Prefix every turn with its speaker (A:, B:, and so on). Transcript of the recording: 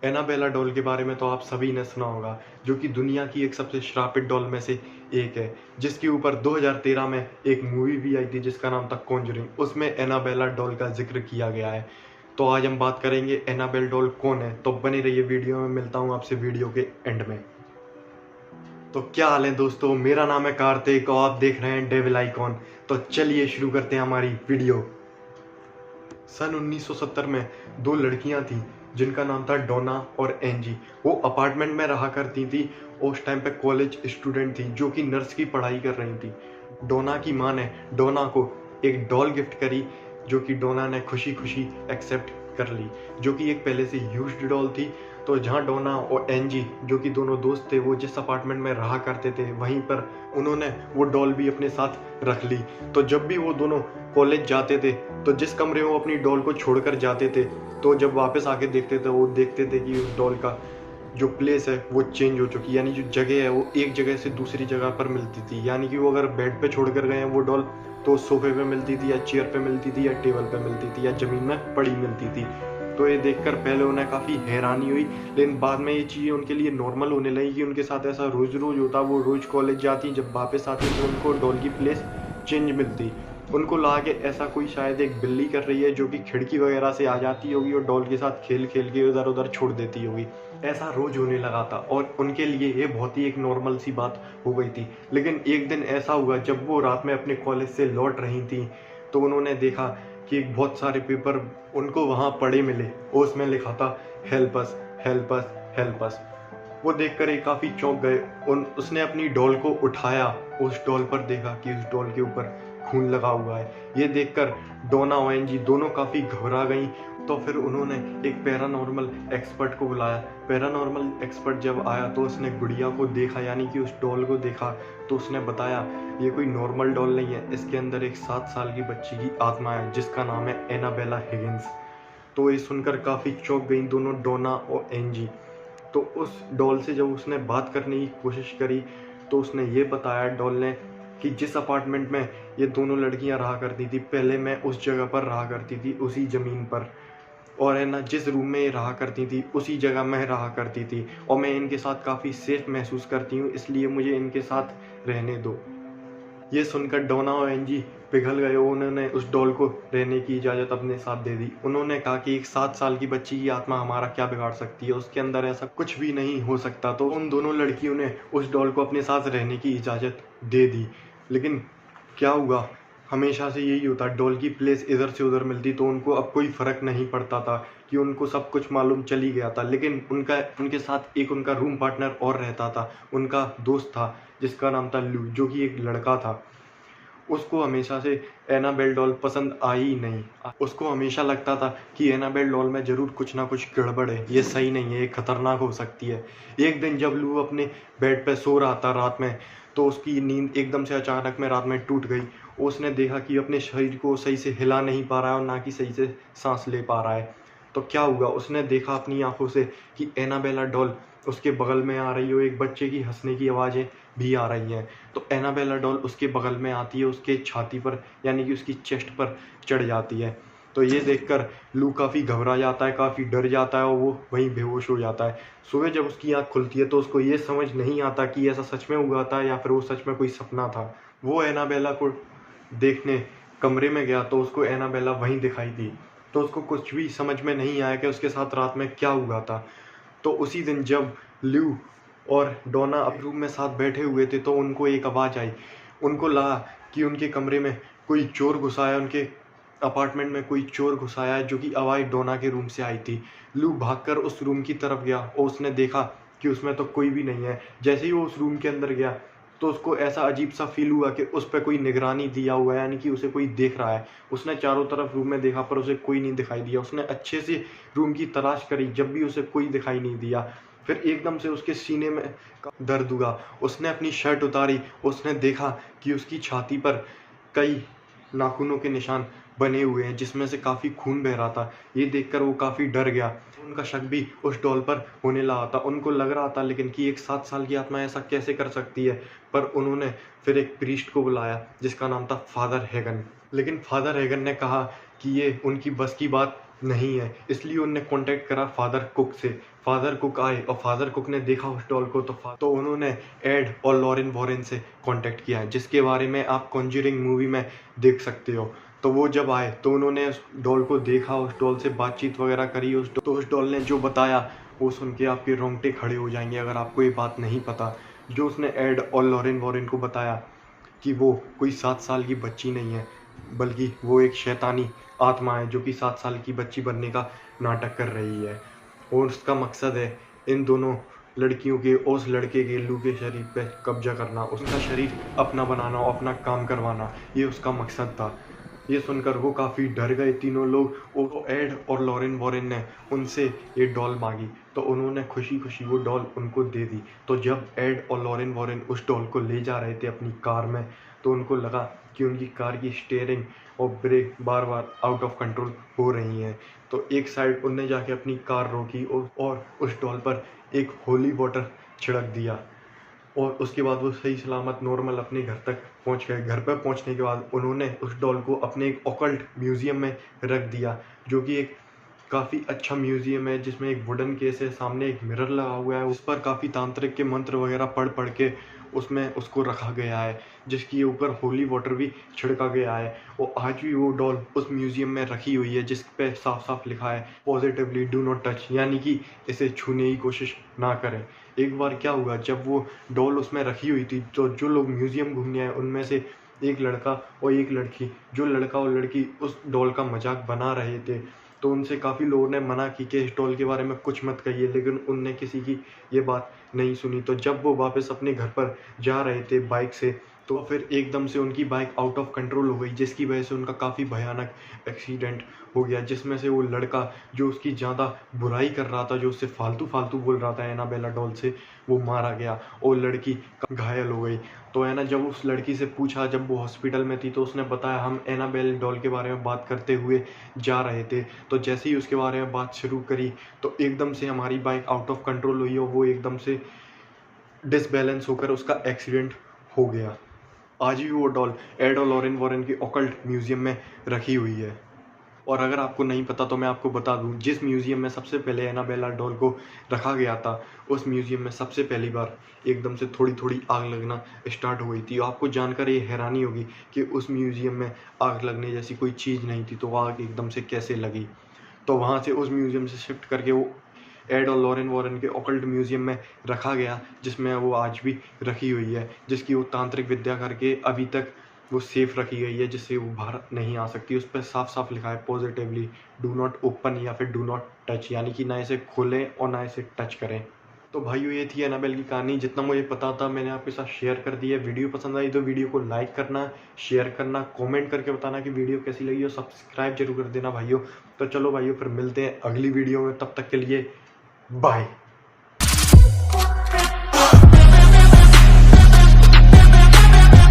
A: Annabelle doll के बारे में तो आप सभी ने सुना होगा, जो कि दुनिया की एक सबसे श्रापित डॉल में से एक है, जिसके ऊपर 2013 में एक मूवी भी आई थी जिसका नाम था कॉन्जरिंग। उसमें एनाबेला डॉल का जिक्र किया गया है। तो आज हम बात करेंगे एनाबेल डॉल कौन है। तो बने रहिए वीडियो में, मिलता हूँ आपसे वीडियो के एंड में। तो क्या हाल है दोस्तों, मेरा नाम है कार्तिक और आप देख रहे हैं डेविल आइकॉन। तो चलिए शुरू करते हैं हमारी वीडियो। सन 1970 में दो लड़कियां थीं जिनका नाम था डोना और एंजी। वो अपार्टमेंट में रहा करती थी। उस टाइम पे कॉलेज स्टूडेंट थी जो कि नर्स की पढ़ाई कर रही थी। डोना की माँ ने डोना को एक डॉल गिफ्ट करी, जो कि डोना ने खुशी खुशी एक्सेप्ट कर ली, जो कि एक पहले से यूज्ड डॉल थी। तो जहाँ डोना और एंजी, जो कि दोनों दोस्त थे, वो जिस अपार्टमेंट में रहा करते थे, वहीं पर उन्होंने वो डॉल भी अपने साथ रख ली। तो जब भी वो दोनों कॉलेज जाते थे, तो जिस कमरे में वो अपनी डॉल को छोड़कर जाते थे, तो जब वापस आके देखते थे, वो देखते थे कि उस डॉल का जो प्लेस है वो चेंज हो चुकी है, यानी जो जगह है वो एक जगह से दूसरी जगह पर मिलती थी। यानी कि वो अगर बेड पे छोड़ कर गए हैं वो डॉल, तो सोफे पे मिलती थी या चेयर पे मिलती थी या टेबल पे मिलती थी या जमीन में पड़ी मिलती थी। तो ये देखकर पहले उन्हें काफ़ी हैरानी हुई, लेकिन बाद में ये चीज़ें उनके लिए नॉर्मल होने लगी कि उनके साथ ऐसा रोज़ रोज़ होता। वो रोज़ कॉलेज जाती, जब वापस आती तो उनको डॉल की प्लेस चेंज मिलती। उनको लगा कि ऐसा कोई शायद एक बिल्ली कर रही है जो कि खिड़की वगैरह से आ जाती होगी और डॉल के साथ खेल खेल के इधर उधर छोड़ देती होगी। ऐसा रोज होने लगा था और उनके लिए ये बहुत ही एक नॉर्मल सी बात हो गई थी। लेकिन एक दिन ऐसा हुआ जब वो रात में अपने कॉलेज से लौट रही थी, तो उन्होंने देखा कि बहुत सारे पेपर उनको वहाँ पड़े मिले और उसमें लिखा था help us, help us, help us. वो देखकर ये काफ़ी चौंक गए। उसने अपनी डॉल को उठाया, उस डॉल पर देखा कि उस डॉल के ऊपर खून लगा हुआ है। ये देखकर डोना और एंजी दोनों काफ़ी घबरा गईं। तो फिर उन्होंने एक पैरानॉर्मल एक्सपर्ट को बुलाया। पैरानॉर्मल एक्सपर्ट जब आया तो उसने गुड़िया को देखा, यानी कि उस डॉल को देखा। तो उसने बताया ये कोई नॉर्मल डॉल नहीं है, इसके अंदर एक 7 साल की बच्ची की आत्मा है जिसका नाम है एनाबेला हिगिंस। तो ये सुनकर काफ़ी चौंक गई दोनों डोना और एंजी। तो उस डॉल से जब उसने बात करने की कोशिश करी, तो उसने ये बताया डॉल ने कि जिस अपार्टमेंट में ये दोनों लड़कियां रहा करती थी, पहले मैं उस जगह पर रहा करती थी, उसी ज़मीन पर। और है ना, जिस रूम में ये रहा करती थी उसी जगह मैं रहा करती थी और मैं इनके साथ काफ़ी सेफ महसूस करती हूँ, इसलिए मुझे इनके साथ रहने दो। ये सुनकर डोना और एंजी पिघल गए। उन्होंने उस डॉल को रहने की इजाज़त अपने साथ दे दी। उन्होंने कहा कि एक 7 साल की बच्ची की आत्मा हमारा क्या बिगाड़ सकती है, उसके अंदर ऐसा कुछ भी नहीं हो सकता। तो उन दोनों लड़कियों ने उस डॉल को अपने साथ रहने की इजाज़त दे दी। लेकिन क्या हुआ, हमेशा से यही होता, डॉल की प्लेस इधर से उधर मिलती तो उनको अब कोई फ़र्क नहीं पड़ता था कि उनको सब कुछ मालूम चल ही गया था। लेकिन उनके साथ एक उनका रूम पार्टनर और रहता था, उनका दोस्त था जिसका नाम था लू, जो कि एक लड़का था। उसको हमेशा से एनाबेल डॉल पसंद आई ही नहीं। उसको हमेशा लगता था कि एनाबेल डॉल में ज़रूर कुछ ना कुछ गड़बड़ है, ये सही नहीं है, ये खतरनाक हो सकती है। एक दिन जब लू अपने बेड पे सो रहा था रात में, तो उसकी नींद एकदम से अचानक में रात में टूट गई। उसने देखा कि अपने शरीर को सही से हिला नहीं पा रहा है और ना कि सही से सांस ले पा रहा है। तो क्या हुआ, उसने देखा अपनी आंखों से कि एनाबेला डॉल उसके बगल में आ रही है, एक बच्चे की हंसने की आवाज़ें भी आ रही हैं। तो एनाबेला डॉल उसके बगल में आती है, उसके छाती पर यानी कि उसकी चेस्ट पर चढ़ जाती है। तो ये देखकर लू काफ़ी घबरा जाता है, काफ़ी डर जाता है और वो वहीं बेहोश हो जाता है। सुबह जब उसकी आँख खुलती है तो उसको ये समझ नहीं आता कि ऐसा सच में हुआ था या फिर वो सच में कोई सपना था। वो एनाबेला को देखने कमरे में गया तो उसको एनाबेला वहीं दिखाई दी। तो उसको कुछ भी समझ में नहीं आया कि उसके साथ रात में क्या हुआ था। तो उसी दिन जब ल्यू और डोना अपने रूम में साथ बैठे हुए थे, तो उनको एक आवाज़ आई। उनको लगा कि उनके कमरे में कोई चोर घुसा है, उनके अपार्टमेंट में कोई चोर घुसा है, जो कि आवाज़ डोना के रूम से आई थी। लू भागकर उस रूम की तरफ गया और उसने देखा कि उसमें तो कोई भी नहीं है। जैसे ही वो उस रूम के अंदर गया तो उसको ऐसा अजीब सा फील हुआ कि उस पर कोई निगरानी दिया हुआ है, यानी कि उसे कोई देख रहा है। उसने चारों तरफ रूम में देखा पर उसे कोई नहीं दिखाई दिया। उसने अच्छे से रूम की तलाश करी, जब भी उसे कोई दिखाई नहीं दिया। फिर एकदम से उसके सीने में दर्द हुआ। उसने अपनी शर्ट उतारी, उसने देखा कि उसकी छाती पर कई नाखूनों के निशान बने हुए हैं जिसमें से काफ़ी खून बह रहा था। ये देखकर वो काफ़ी डर गया। उनका शक भी उस डॉल पर होने लगा था। उनको लग रहा था लेकिन कि एक 7 साल की आत्मा ऐसा कैसे कर सकती है। पर उन्होंने फिर एक प्रीस्ट को बुलाया जिसका नाम था फादर हैगन। लेकिन फादर हैगन ने कहा कि ये उनकी बस की बात नहीं है, इसलिए उनने कांटेक्ट करा फादर कुक से। फादर कुक आए और फादर कुक ने देखा उस डॉल को, तो उन्होंने एड और लॉरेन वॉरेन से कांटेक्ट किया, जिसके बारे में आप कॉन्जरिंग मूवी में देख सकते हो। तो वो जब आए तो उन्होंने उस डॉल को देखा, उस डॉल से बातचीत वगैरह करी, तो उस डॉल ने जो बताया वो सुन के आपके रोंगटे खड़े हो जाएंगे अगर आपको ये बात नहीं पता। जो उसने एड और लॉरेन वॉरेन को बताया कि वो कोई 7 साल की बच्ची नहीं है, बल्कि वो एक शैतानी आत्मा है जो कि 7 साल की बच्ची बनने का नाटक कर रही है, और उसका मकसद है इन दोनों लड़कियों के और उस लड़के के लू के शरीर पे कब्जा करना, उसका शरीर अपना बनाना और अपना काम करवाना, ये उसका मकसद था। ये सुनकर वो काफ़ी डर गए तीनों लोग। वो एड और लॉरेन वॉरेन ने उनसे ये डॉल मांगी, तो उन्होंने खुशी खुशी वो डॉल उनको दे दी। तो जब एड और लॉरेन वॉरेन उस डॉल को ले जा रहे थे अपनी कार में, तो उनको लगा कि उनकी कार की स्टीयरिंग और ब्रेक बार बार आउट ऑफ कंट्रोल हो रही हैं। तो एक साइड उनने जाके अपनी कार रोकी और उस डॉल पर एक होली वाटर छिड़क दिया, और उसके बाद वो सही सलामत नॉर्मल अपने घर तक पहुंच गए। घर पर पहुंचने के बाद उन्होंने उस डॉल को अपने एक ऑकल्ट म्यूजियम में रख दिया, जो कि एक काफ़ी अच्छा म्यूजियम है, जिसमें एक वुडन केस है, सामने एक मिरर लगा हुआ है, उस पर काफ़ी तांत्रिक के मंत्र वगैरह पढ़ पढ़ के उसमें उसको रखा गया है, जिसके ऊपर होली वाटर भी छिड़का गया है। और आज भी वो डॉल उस म्यूजियम में रखी हुई है, जिस पे साफ साफ लिखा है पॉजिटिवली डू नॉट टच, यानी कि इसे छूने की कोशिश ना करें। एक बार क्या हुआ, जब वो डॉल उसमें रखी हुई थी, तो जो लोग म्यूजियम घूमने आए उनमें से एक लड़का और एक लड़की, जो लड़का और लड़की उस डॉल का मजाक बना रहे थे, तो उनसे काफ़ी लोगों ने मना की कि इस डॉल के बारे में कुछ मत कहिए, लेकिन उनने किसी की ये बात नहीं सुनी। तो जब वो वापस अपने घर पर जा रहे थे बाइक से, तो फिर एकदम से उनकी बाइक आउट ऑफ कंट्रोल हो गई, जिसकी वजह से उनका काफ़ी भयानक एक्सीडेंट हो गया, जिसमें से वो लड़का जो उसकी ज़्यादा बुराई कर रहा था, जो उससे फालतू फालतू बोल रहा था एनाबेला डॉल से, वो मारा गया और लड़की घायल हो गई। तो है ना, जब उस लड़की से पूछा, जब वो हॉस्पिटल में थी, तो उसने बताया हम एनाबेल डॉल के बारे में बात करते हुए जा रहे थे। तो जैसे ही उसके बारे में बात शुरू करी, तो एकदम से हमारी बाइक आउट ऑफ कंट्रोल हुई और वो एकदम से डिसबैलेंस होकर उसका एक्सीडेंट हो गया। आज भी वो डॉल एड और लॉरेन वॉरेन की ऑकल्ट म्यूजियम में रखी हुई है। और अगर आपको नहीं पता तो मैं आपको बता दूं, जिस म्यूजियम में सबसे पहले एनाबेला डॉल को रखा गया था, उस म्यूजियम में सबसे पहली बार एकदम से थोड़ी थोड़ी आग लगना स्टार्ट हुई थी। आपको जानकर ये हैरानी होगी कि उस म्यूजियम में आग लगने जैसी कोई चीज़ नहीं थी, तो आग एकदम से कैसे लगी। तो वहाँ से उस म्यूजियम से शिफ्ट करके वो एड और लॉरेन वॉरेन के ऑकल्ट म्यूजियम में रखा गया, जिसमें वो आज भी रखी हुई है, जिसकी वो तांत्रिक विद्या करके अभी तक वो सेफ रखी गई है, जिससे वो बाहर नहीं आ सकती। उस पर साफ साफ लिखा है पॉजिटिवली डू नॉट ओपन या फिर डू नॉट टच, यानी कि ना इसे खोलें और ना इसे टच करें। तो भाइयों, ये थी एनाबेल की कहानी। जितना मुझे पता था मैंने आपके साथ शेयर कर दी है। वीडियो पसंद आई तो वीडियो को लाइक करना, शेयर करना, कमेंट करके बताना कि वीडियो कैसी लगी, और सब्सक्राइब जरूर कर देना भाइयों। तो चलो भाइयों, फिर मिलते हैं अगली वीडियो में, तब तक के लिए बाय।